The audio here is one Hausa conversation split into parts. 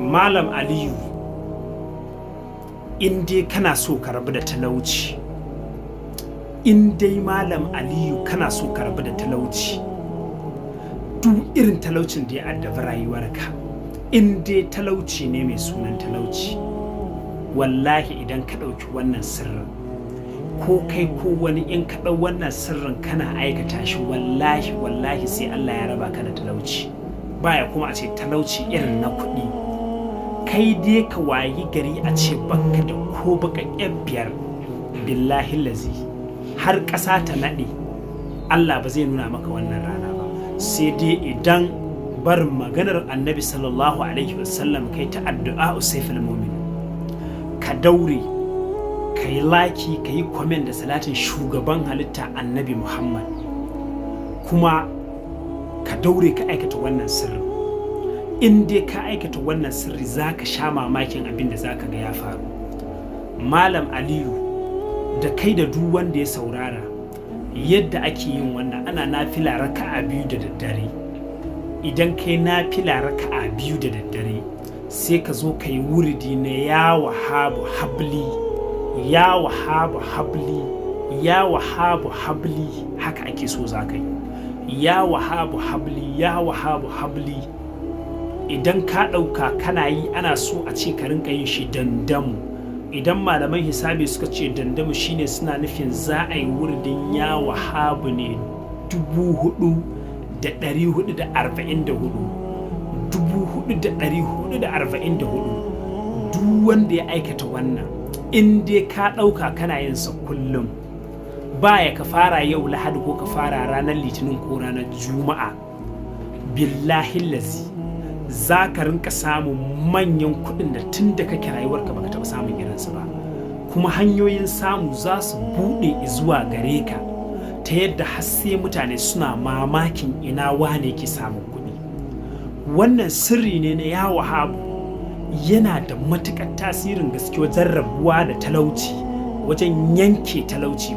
Malam Aliyu, in dai kana so ka rabu da talauci, in dai Malam Aliyu kana so ka rabu da talauci, duk irin talaucin da ya addabi rayuwarka, in dai talauci ne mai sunan talauci, wallahi idan ka ɗauki wannan sirrin, ko kai ko wani in ka ɗau wannan sirrin kana aikata shi, wallahi sai Allah ya raba ka da talauci. Baya kuma a ce talauci irin na kuɗi, kai dai ka wayi gari a ce baka da ko baƙaƙƙen biyar, billahi lazi har ƙasa ta naɗe Allah ba zai nuna maka wannan rana ba, sai dai idan barin maganar annabi sallallahu alaihi wasallam kai ta addu'a usaifil mu'min, ka daure ka yi laki ka yi comment da salatin shugaban halitta annabi Muhammad, kuma ka daure ka aikata wannan sirri. In dai ka aikata wannan sirri za ka sha mamakin abin da za ka ga ya faru. Malam Aliyu da kai da duk wanda ya saurara, yadda ake yin wannan ana nafila raka'a 2 da daddare. Idan kai nafila raka'a 2 da daddare, sai ka zo ka yi wuridi na ya wahabu habli, ya wahabu habli, ya wahabu habli, haka ake so za ka yi. Ya wahabu habli, ya wahabu habli. Idan ka ɗauka kana yi, ana so a ce ka rinka yin shi dandamu. Idan malaman hisabi suka ce dandamu shine suna nufin za a yi wurdin ya wahabu ne 4,444, 4,444. Duk wanda ya aikata wannan, in dai ka ɗauka kana yin sa kullum, baya ka fara yau Lahadi ko ka fara ranar Litinin ko ranar Juma'a, billahi lazi za ka rinka samun manyan kuɗin da tun da kake rayuwarka baka taɓa samun irinsu ba, kuma hanyoyin samu za su buɗe zuwa gare ka ta yadda har sai mutane suna mamakin ina wane ke samun kuɗi. Wannan sirri ne na ya wahabu, yana da matuƙar tasirin gaske wajen rabuwa da talauci, wajen yanke talauci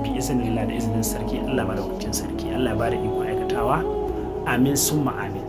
bi izinin Allah da izinin sarki Allah madaukakin sarki. Allah ya bada iko aikatawa, amin summa amin.